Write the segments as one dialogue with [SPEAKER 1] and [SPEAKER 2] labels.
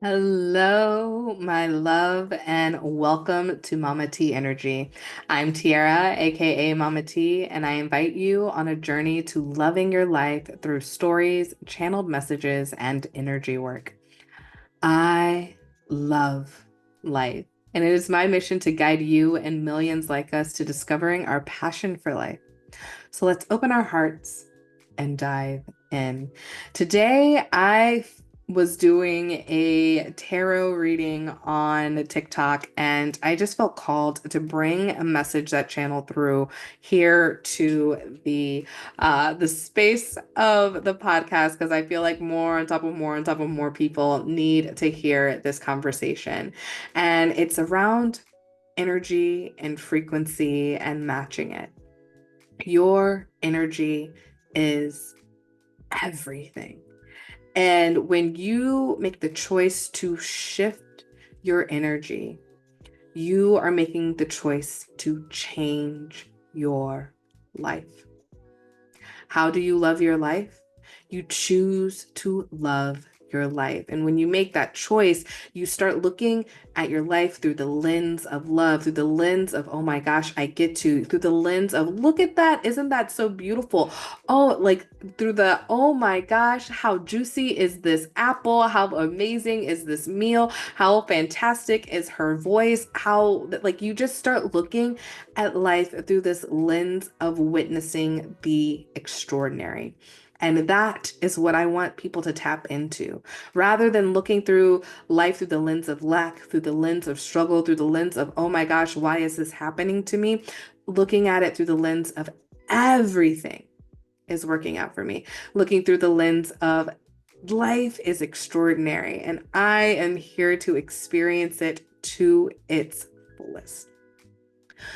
[SPEAKER 1] Hello, my love, and welcome to Mama T Energy. I'm Tiara, aka Mama T, and I invite you on a journey to loving your life through stories, channeled messages, and energy work. I love life, and it is my mission to guide you and millions like us to discovering our passion for life. So let's open our hearts and dive in. Today, I was doing a tarot reading on TikTok, and I just felt called to bring a message that channeled through here to the space of the podcast because I feel like more on top of more on top of more people need to hear this conversation. And it's around energy and frequency and matching it. Your energy is everything. And when you make the choice to shift your energy, you are making the choice to change your life. How do you love your life? You choose to love your life. And when you make that choice, you start looking at your life through the lens of love, through the lens of, oh my gosh, I get to, through the lens of, look at that. Isn't that so beautiful? Oh, like through the, oh my gosh, how juicy is this apple? How amazing is this meal? How fantastic is her voice? How, like, you just start looking at life through this lens of witnessing the extraordinary. And that is what I want people to tap into. Rather than looking through life through the lens of lack, through the lens of struggle, through the lens of, oh my gosh, why is this happening to me? Looking at it through the lens of everything is working out for me. Looking through the lens of life is extraordinary and I am here to experience it to its fullest.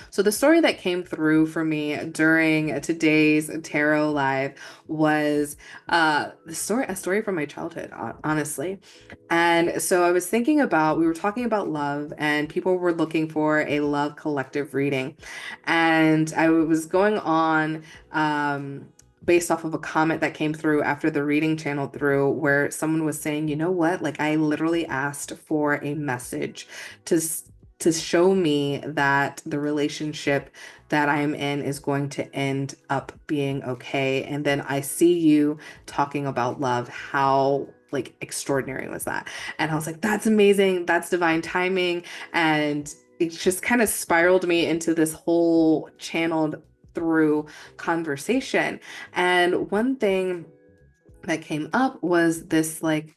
[SPEAKER 1] So the story that came through for me during today's tarot live was a story from my childhood, honestly. And so I was thinking about, we were talking about love and people were looking for a love collective reading. And I was going on based off of a comment that came through after the reading channeled through where someone was saying, you know what, like I literally asked for a message to to show me that the relationship that I am in is going to end up being okay. And then I see you talking about love. How like extraordinary was that? And I was like, that's amazing. That's divine timing. And it just kind of spiraled me into this whole channeled through conversation. And one thing that came up was this like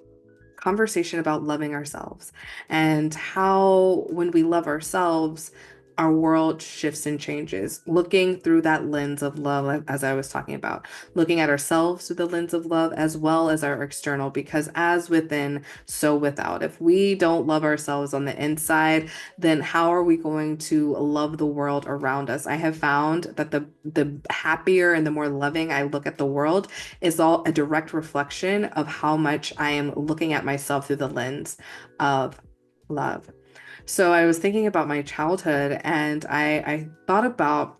[SPEAKER 1] conversation about loving ourselves and how when we love ourselves, our world shifts and changes. Looking through that lens of love, as I was talking about, looking at ourselves through the lens of love as well as our external, because as within, so without. If we don't love ourselves on the inside, then how are we going to love the world around us? I have found that the happier and the more loving I look at the world, is all a direct reflection of how much I am looking at myself through the lens of love. So I was thinking about my childhood and I thought about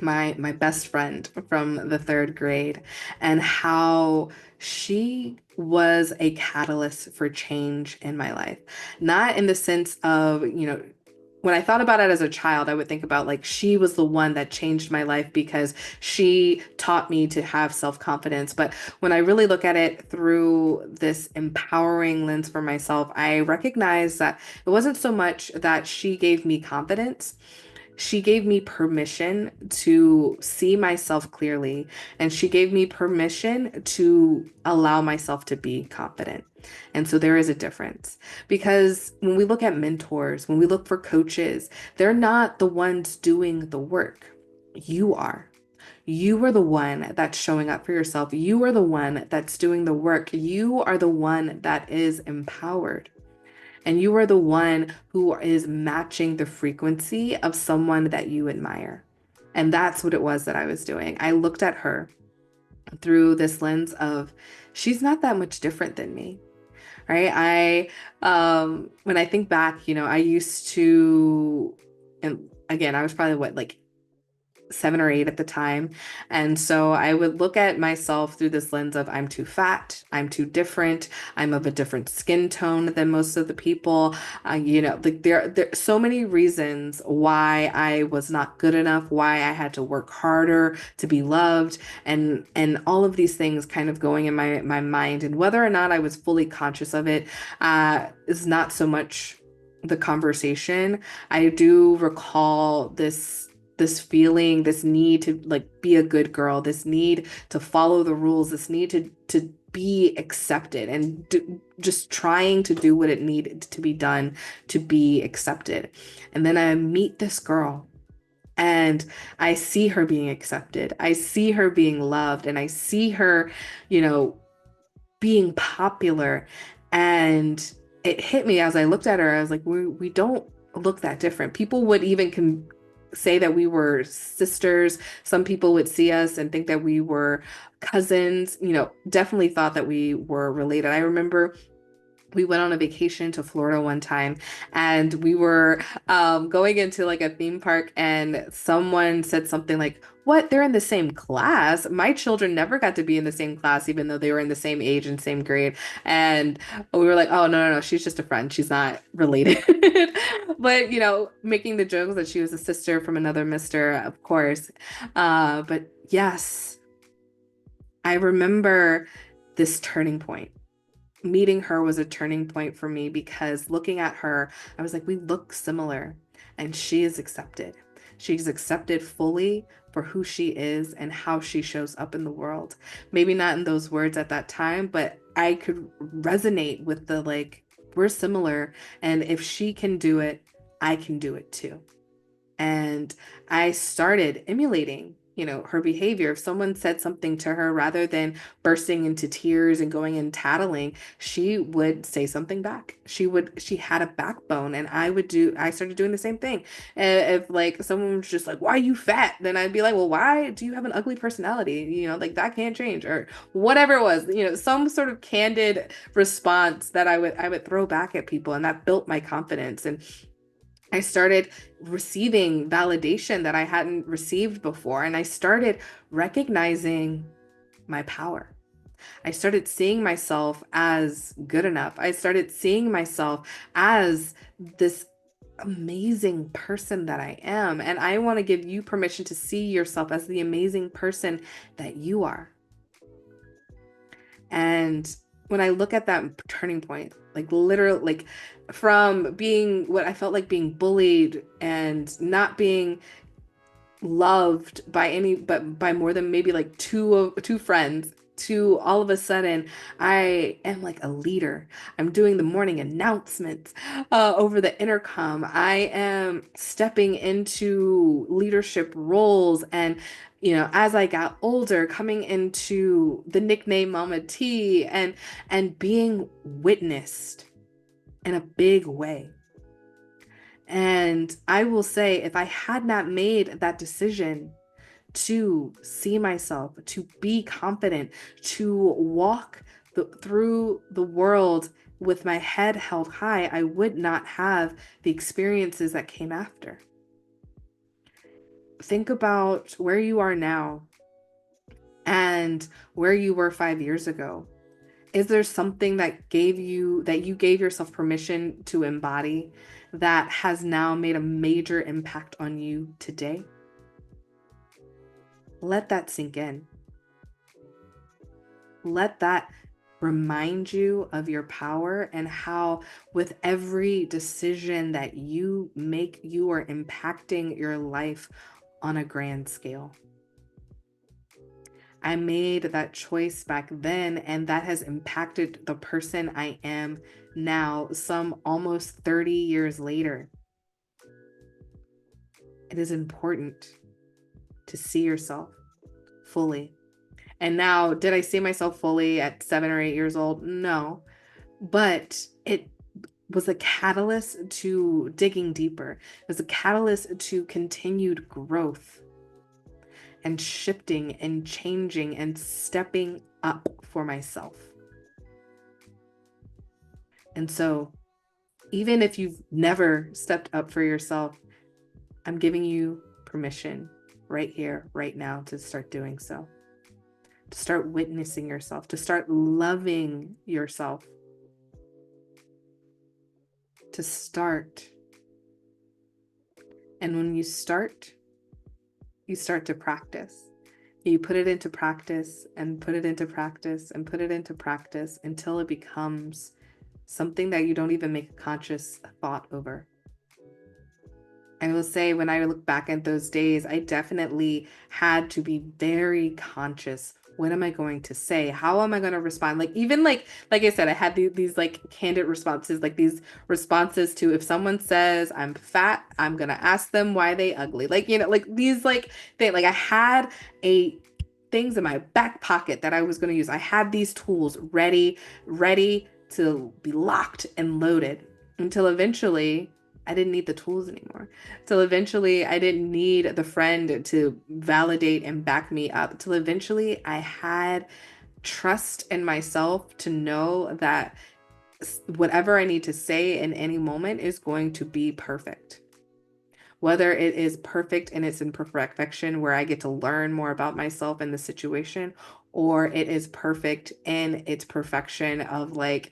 [SPEAKER 1] my best friend from the third grade and how she was a catalyst for change in my life. Not in the sense of, when I thought about it as a child, I would think about like she was the one that changed my life because she taught me to have self-confidence. But when I really look at it through this empowering lens for myself, I recognize that it wasn't so much that she gave me confidence. She gave me permission to see myself clearly, and she gave me permission to allow myself to be confident. And so there is a difference because when we look at mentors, when we look for coaches, they're not the ones doing the work. You are. You are the one that's showing up for yourself. You are the one that's doing the work. You are the one that is empowered. And you are the one who is matching the frequency of someone that you admire. And that's what it was that I was doing. I looked at her through this lens of she's not that much different than me, right? When I think back, I used to, and again, I was probably what, like 7 or 8 at the time. And so I would look at myself through this lens of I'm too fat, I'm too different, I'm of a different skin tone than most of the people. Like there so many reasons why I was not good enough, why I had to work harder to be loved, and all of these things kind of going in my mind. And whether or not I was fully conscious of it, is not so much the conversation. I do recall this feeling, this need to like be a good girl, this need to follow the rules, this need to be accepted, and just trying to do what it needed to be done to be accepted. And then I meet this girl and I see her being accepted. I see her being loved, and I see her, you know, being popular. And it hit me as I looked at her. I was like, we don't look that different. People would even say that we were sisters. Some people would see us and think that we were cousins, definitely thought that we were related. I remember we went on a vacation to Florida one time, and we were going into like a theme park, and someone said something like, "What? They're in the same class? My children never got to be in the same class, even though they were in the same age and same grade." And we were like, "Oh, no, no, no, she's just a friend. She's not related." But, making the jokes that she was a sister from another mister, of course. But yes, I remember this turning point. Meeting her was a turning point for me, because looking at her, I was like, we look similar, and she is accepted. She's accepted fully for who she is and how she shows up in the world. Maybe not in those words at that time, but I could resonate with the like, we're similar. And if she can do it, I can do it too. And I started emulating, her behavior. If someone said something to her, rather than bursting into tears and going and tattling, she would say something back. She had a backbone, and I started doing the same thing. If like someone was just like, "Why are you fat?" Then I'd be like, "Well, why do you have an ugly personality? Like that can't change," or whatever it was, some sort of candid response that I would throw back at people, and that built my confidence. And I started receiving validation that I hadn't received before. And I started recognizing my power. I started seeing myself as good enough. I started seeing myself as this amazing person that I am. And I want to give you permission to see yourself as the amazing person that you are. And when I look at that turning point, like literally, like from being what I felt like being bullied and not being loved by any, but by more than maybe like two friends, to all of a sudden I am like a leader. I'm doing the morning announcements over the intercom. I am stepping into leadership roles, and as I got older, coming into the nickname Mama T, and being witnessed in a big way. And I will say, if I had not made that decision to see myself, to be confident, to walk through the world with my head held high, I would not have the experiences that came after. Think about where you are now and where you were 5 years ago. Is there something that you gave yourself permission to embody that has now made a major impact on you today? Let that sink in. Let that remind you of your power, and how with every decision that you make, you are impacting your life on a grand scale. I made that choice back then, and that has impacted the person I am now, some almost 30 years later. It is important to see yourself fully. And now, did I see myself fully at 7 or 8 years old? No. But it was a catalyst to digging deeper. It was a catalyst to continued growth and shifting and changing and stepping up for myself. And so, even if you've never stepped up for yourself, I'm giving you permission right here, right now, to start doing so, to start witnessing yourself, to start loving yourself, to start. And when you start to practice. You put it into practice and put it into practice and put it into practice until it becomes something that you don't even make a conscious thought over. I will say, when I look back at those days, I definitely had to be very conscious. What am I going to say? How am I going to respond? Like, even like I said, I had these like candid responses, like these responses to, if someone says I'm fat, I'm going to ask them why they ugly. Like, like these like things, like I had a things in my back pocket that I was going to use. I had these tools ready to be locked and loaded until eventually I didn't need the tools anymore. Till eventually I didn't need the friend to validate and back me up. Till eventually I had trust in myself to know that whatever I need to say in any moment is going to be perfect. Whether it is perfect in its imperfection, where I get to learn more about myself and the situation, or it is perfect in its perfection of like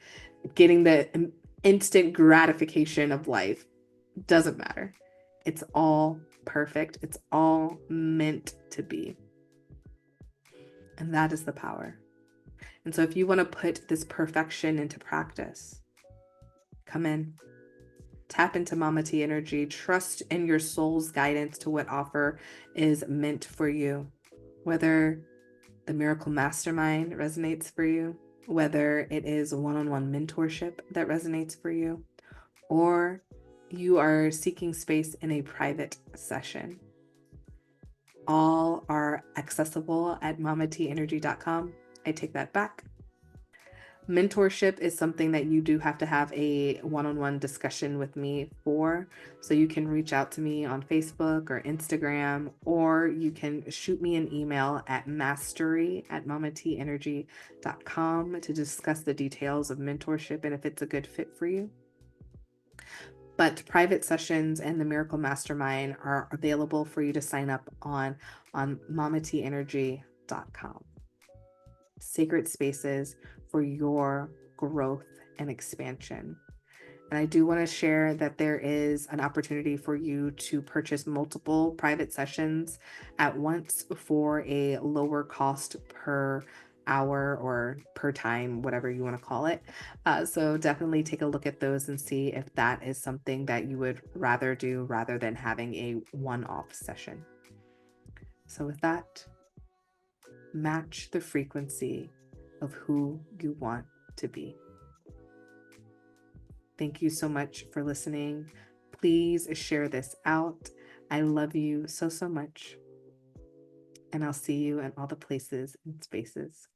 [SPEAKER 1] getting the instant gratification of life. Doesn't matter. It's all perfect. It's all meant to be. And that is the power. And so if you want to put this perfection into practice, come in, tap into Mama T energy, trust in your soul's guidance to what offer is meant for you. Whether the Miracle Mastermind resonates for you, whether it is one-on-one mentorship that resonates for you, or you are seeking space in a private session. All are accessible at mamateenergy.com. I take that back. Mentorship is something that you do have to have a one-on-one discussion with me for. So you can reach out to me on Facebook or Instagram, or you can shoot me an email at mastery@mamateenergy.com to discuss the details of mentorship and if it's a good fit for you. But private sessions and the Miracle Mastermind are available for you to sign up on mamateenergy.com. Sacred spaces for your growth and expansion. And I do want to share that there is an opportunity for you to purchase multiple private sessions at once for a lower cost per hour or per time, whatever you want to call it. So definitely take a look at those and see if that is something that you would rather do rather than having a one-off session. So with that, match the frequency of who you want to be. Thank you so much for listening. Please share this out. I love you so, so much. And I'll see you in all the places and spaces.